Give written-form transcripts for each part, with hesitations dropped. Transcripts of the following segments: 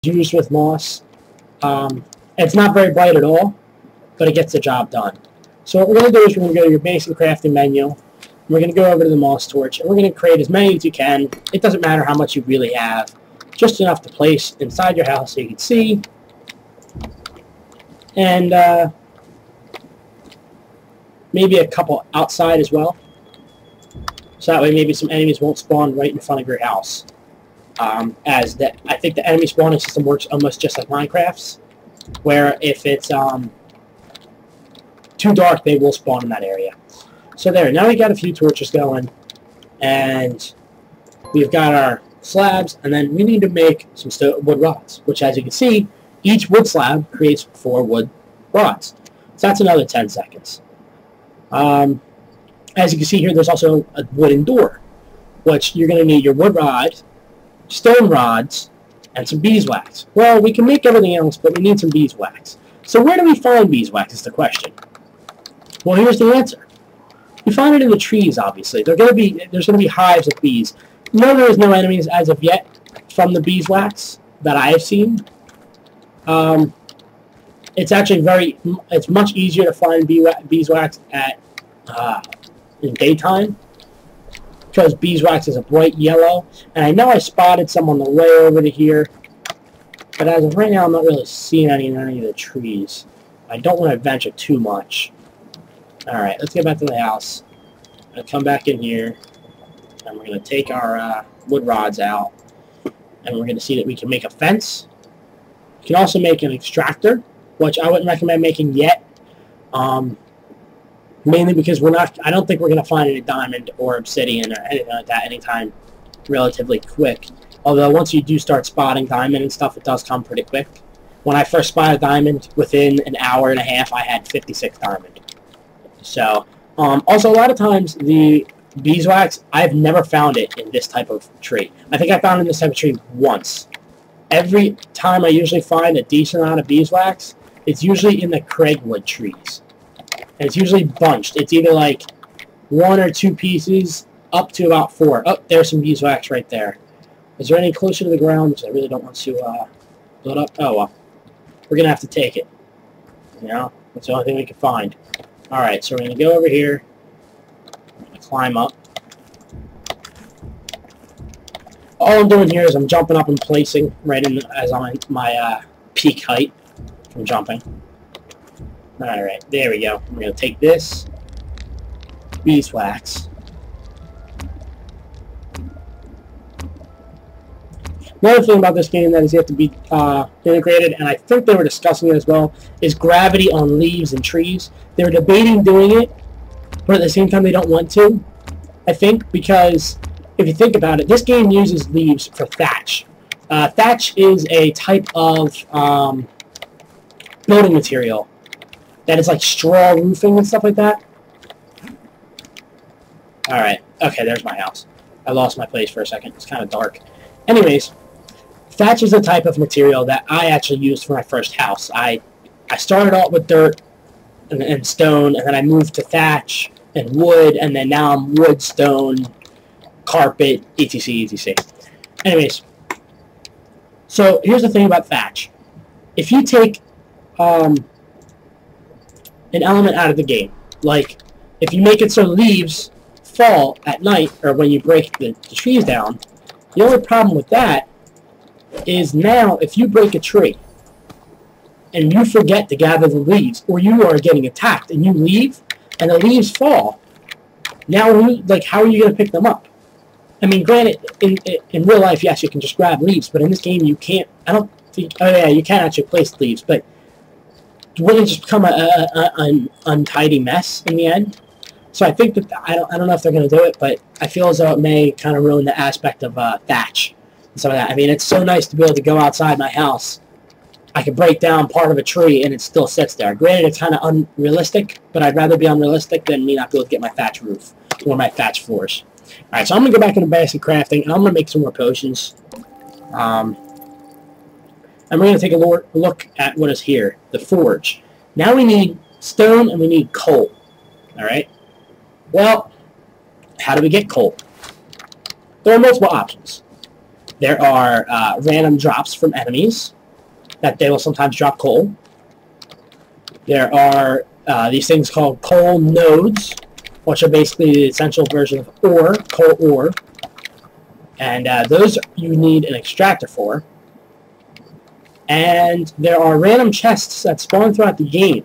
used with moss. It's not very bright at all, but it gets the job done. So what we're going to do is we're going to go to your basic crafting menu. We're going to go over to the moss torch, and we're going to create as many as you can. It doesn't matter how much you really have, just enough to place inside your house so you can see. And maybe a couple outside as well. So that way maybe some enemies won't spawn right in front of your house. I think the enemy spawning system works almost just like Minecraft's, where if it's too dark, they will spawn in that area. So there, now we got a few torches going, and we've got our slabs, and then we need to make some wood rods, which, as you can see, each wood slab creates 4 wood rods. So that's another 10 seconds. As you can see here, there's also a wooden door, which you're going to need your wood rod, stone rods, and some beeswax. Well, we can make everything else, but we need some beeswax. So where do we find beeswax is the question. Well, here's the answer. You find it in the trees, obviously. There's going to be hives of bees. No, there is no enemies as of yet from the beeswax that I have seen. It's actually it's much easier to find beeswax at in daytime, because beeswax is a bright yellow, and I know I spotted some on the way over to here, but as of right now I'm not really seeing any in any of the trees. I don't want to venture too much. Alright, let's get back to the house. I'm going to come back in here, and we're going to take our wood rods out, and we're going to see that we can make a fence. You can also make an extractor, which I wouldn't recommend making yet. Mainly because I don't think we're going to find any diamond or obsidian or anything like that anytime relatively quick. Although once you do start spotting diamond and stuff, it does come pretty quick. When I first spotted diamond, within an hour and a half, I had 56 diamond. So, also a lot of times the beeswax, I've never found it in this type of tree. I think I found it in this type of tree once. Every time I usually find a decent amount of beeswax, it's usually in the cragwood trees. And it's usually bunched. It's either like 1 or 2 pieces up to about 4. Oh, there's some beeswax right there. Is there any closer to the ground? Because I really don't want to build up. Oh, well. We're going to have to take it. You know? That's the only thing we can find. Alright, so we're going to go over here. I'm going to climb up. All I'm doing here is I'm jumping up and placing right in as on my peak height from jumping. Alright, there we go. We're going to take this beeswax. Another thing about this game that is yet to be integrated, and I think they were discussing it as well, is gravity on leaves and trees. They were debating doing it, but at the same time they don't want to, I think, because if you think about it, this game uses leaves for thatch. Thatch is a type of building material that is like straw roofing and stuff like that. Alright, okay, there's my house. I lost my place for a second. It's kind of dark. Anyways, thatch is a type of material that I actually used for my first house. I started out with dirt and stone, and then I moved to thatch and wood, and then now I'm wood, stone, carpet, etc, etc. Anyways, so here's the thing about thatch. If you take an element out of the game, like if you make it so leaves fall at night, or when you break the trees down, the only problem with that is now if you break a tree and you forget to gather the leaves, or you are getting attacked and you leave and the leaves fall, now like how are you going to pick them up? I mean, granted, in real life, yes, you can just grab leaves, but in this game you can't. I don't think. Oh yeah, you can actually place leaves, but wouldn't it just become an untidy mess in the end? So I think that I don't know if they're going to do it, but I feel as though it may kind of ruin the aspect of thatch and some of that. I mean, it's so nice to be able to go outside my house. I could break down part of a tree and it still sits there. Granted, it's kind of unrealistic, but I'd rather be unrealistic than me not be able to get my thatch roof or my thatch floors. Alright, so I'm going to go back into basic crafting, and I'm going to make some more potions. And we're going to take a look at what is here, the forge. Now we need stone and we need coal. Alright? Well, how do we get coal? There are multiple options. There are random drops from enemies that they will sometimes drop coal. There are these things called coal nodes, which are basically the essential version of ore, coal ore. And those you need an extractor for. And there are random chests that spawn throughout the game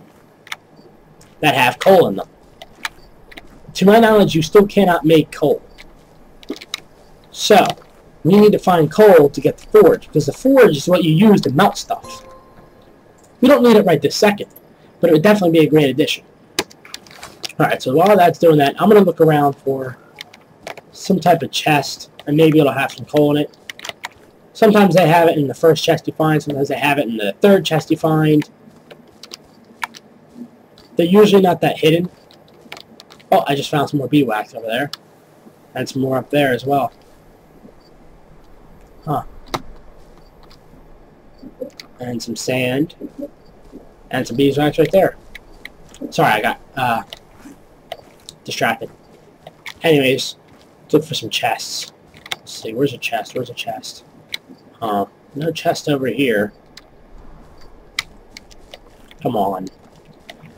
that have coal in them. To my knowledge, you still cannot make coal. So, we need to find coal to get the forge, because the forge is what you use to melt stuff. We don't need it right this second, but it would definitely be a great addition. Alright, so while that's doing that, I'm going to look around for some type of chest, and maybe it'll have some coal in it. Sometimes they have it in the first chest you find, sometimes they have it in the third chest you find. They're usually not that hidden. Oh, I just found some more beeswax over there. And some more up there as well. Huh. And some sand. And some beeswax right there. Sorry, I got distracted. Anyways, look for some chests. Let's see, where's a chest? Where's a chest? No chest over here. Come on.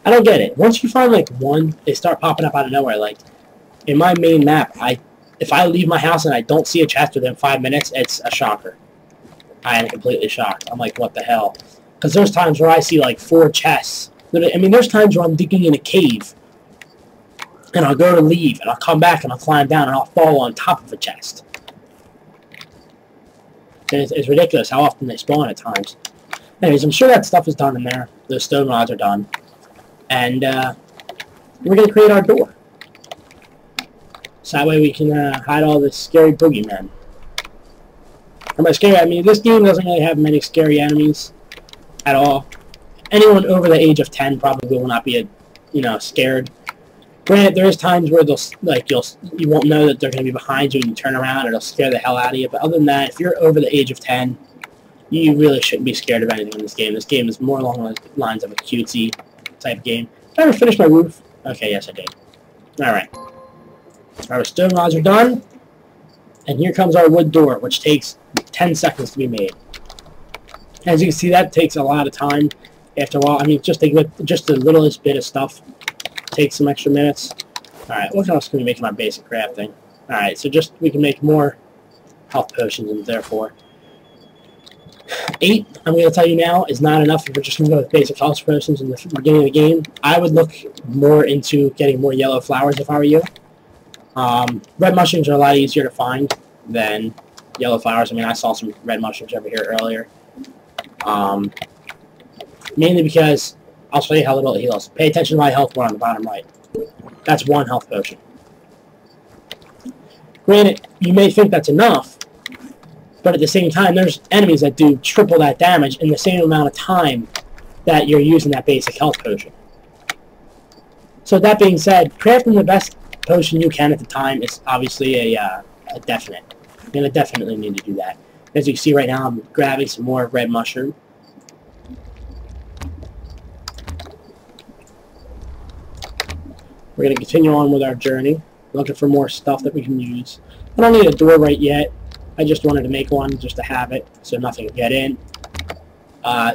I don't get it. Once you find like one, they start popping up out of nowhere. Like in my main map, if I leave my house and I don't see a chest within 5 minutes, it's a shocker. I am completely shocked. I'm like, what the hell? Because there's times where I see like 4 chests. I mean, there's times where I'm digging in a cave, and I'll go to leave, and I'll come back, and I'll climb down, and I'll fall on top of a chest. It's ridiculous how often they spawn at times. Anyways, I'm sure that stuff is done in there. Those stone rods are done. And we're going to create our door. So that way we can hide all the scary boogeymen. And by scary, I mean this game doesn't really have many scary enemies at all. Anyone over the age of 10 probably will not be, scared. Granted, there is times where you won't know that they're going to be behind you and you turn around and it'll scare the hell out of you. But other than that, if you're over the age of 10, you really shouldn't be scared of anything in this game. This game is more along the lines of a cutesy type game. Did I ever finish my roof? Okay, yes I did. Alright. Our stone rods are done. And here comes our wood door, which takes 10 seconds to be made. As you can see, that takes a lot of time. After a while, I mean, just the littlest bit of stuff takes some extra minutes. Alright, what else can we make in our basic crafting? Alright, so we can make more health potions, and therefore 8, I'm going to tell you now, is not enough if we're just going to go with basic health potions in the beginning of the game. I would look more into getting more yellow flowers if I were you. Red mushrooms are a lot easier to find than yellow flowers. I mean, I saw some red mushrooms over here earlier. Mainly because, I'll show you how little it heals. Pay attention to my health bar on the bottom right. That's 1 health potion. Granted, you may think that's enough, but at the same time, there's enemies that do triple that damage in the same amount of time that you're using that basic health potion. So that being said, crafting the best potion you can at the time is obviously a definite. You're going to definitely need to do that. As you can see right now, I'm grabbing some more red mushroom. We're going to continue on with our journey, looking for more stuff that we can use. I don't need a door right yet. I just wanted to make one just to have it, so nothing can get in. I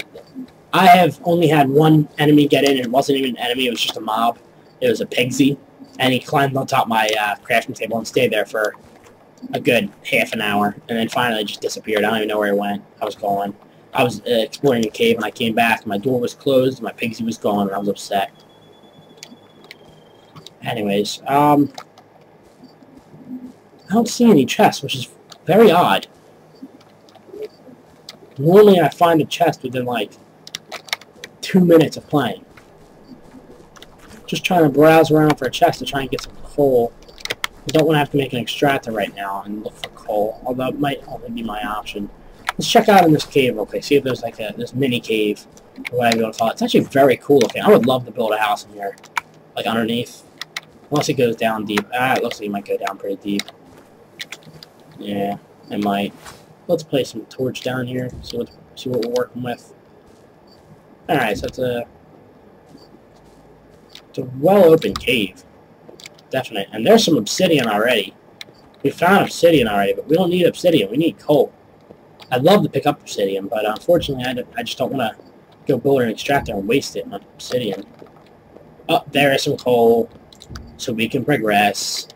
have only had one enemy get in, and it wasn't even an enemy, it was just a mob. It was a pigsy, and he climbed on top of my crafting table and stayed there for a good half an hour, and then finally just disappeared. I don't even know where he went. I was gone. I was exploring a cave, and I came back, and my door was closed, and my pigsy was gone, and I was upset. Anyways, I don't see any chests, which is very odd. Normally I find a chest within like 2 minutes of playing. Just trying to browse around for a chest to try and get some coal. I don't want to have to make an extractor right now and look for coal, although it might only be my option. Let's check out in this cave real quick, see if there's like this mini cave, or whatever you want to call it. It's actually very cool looking. I would love to build a house in here, like underneath. Unless it goes down deep. It looks like it might go down pretty deep. Yeah, it might. Let's place some torch down here, see what we're working with. Alright, so it's a well-open cave. Definitely. And there's some obsidian already. We found obsidian already, but we don't need obsidian. We need coal. I'd love to pick up obsidian, but unfortunately I just don't want to go build an extractor and waste it on obsidian. Oh, there is some coal, so we can progress.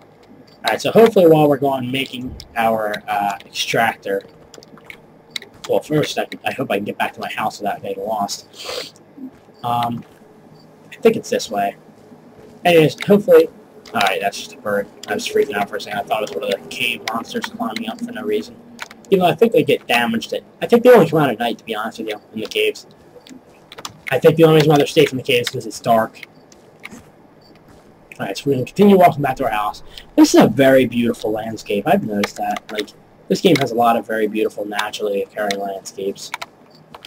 Alright, so hopefully while we're going making our extractor, well, first I hope I can get back to my house without getting lost. I think it's this way. Anyways, hopefully... Alright, that's just a bird. I was freaking out for a second. I thought it was one of the cave monsters climbing up for no reason. Even though I think they get damaged. I think they only come out at night, to be honest with you, in the caves. I think the only reason why they're safe in the caves is because it's dark. Alright, so we're going to continue walking back to our house. This is a very beautiful landscape. I've noticed that. Like, this game has a lot of very beautiful, naturally occurring landscapes.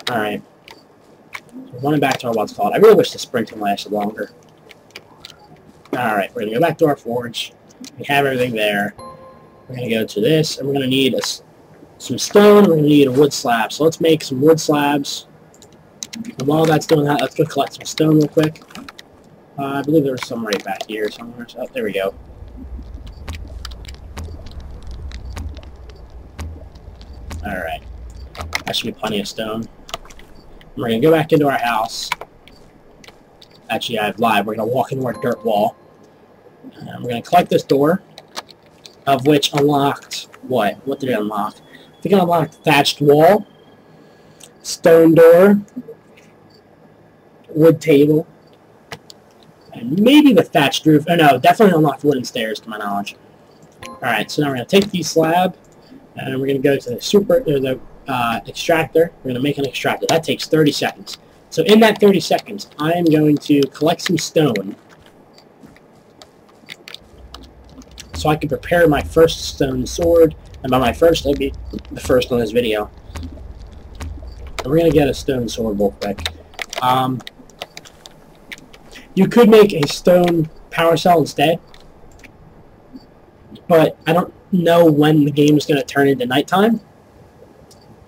Alright. So running back to our what's called. I really wish the sprinting lasted longer. Alright, we're going to go back to our forge. We have everything there. We're going to go to this, and we're going to need some stone. We're going to need a wood slab. So let's make some wood slabs. And while that's doing that, let's go collect some stone real quick. I believe there was some right back here somewhere. Oh, there we go. Alright. That should be plenty of stone. We're going to go back into our house. Actually, I've lied. We're going to walk into our dirt wall. And we're going to collect this door, of which unlocked... What? What did it unlock? I think it unlocked thatched wall, stone door, wood table, and maybe the thatched roof. Oh no, definitely unlocked wooden stairs to my knowledge. Alright, so now we're going to take these slab, and we're going to go to the extractor. We're going to make an extractor. That takes 30 seconds. So in that 30 seconds, I am going to collect some stone so I can prepare my first stone sword. And by my first, I'll be the first on this video. And we're going to get a stone sword real quick. You could make a stone power cell instead, but I don't know when the game is going to turn into nighttime,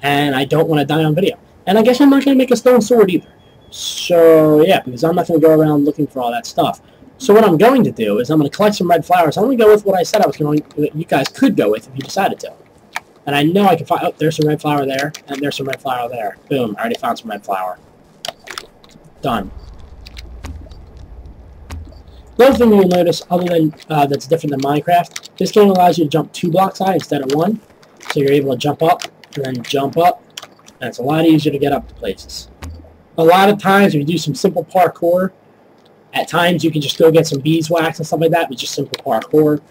and I don't want to die on video. And I guess I'm not going to make a stone sword either. So, yeah, because I'm not going to go around looking for all that stuff. So what I'm going to do is I'm going to collect some red flowers. I'm going to go with what I said I was going to, you guys could go with if you decided to. And I know I can find, oh, there's some red flower there, and there's some red flower there. Boom, I already found some red flower. Done. The other thing you'll notice, other than that's different than Minecraft, this game allows you to jump 2 blocks high instead of 1. So you're able to jump up, and then jump up, and it's a lot easier to get up to places. A lot of times, if you do some simple parkour, at times you can just go get some beeswax and stuff like that with just simple parkour,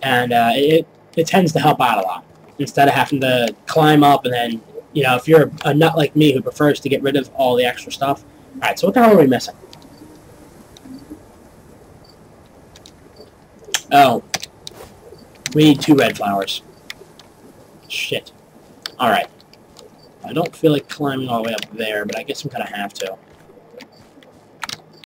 and it tends to help out a lot, instead of having to climb up and then, you know, if you're a nut like me who prefers to get rid of all the extra stuff. Alright, so what the hell are we missing? Oh. We need 2 red flowers. Shit. Alright. I don't feel like climbing all the way up there, but I guess I'm gonna have to.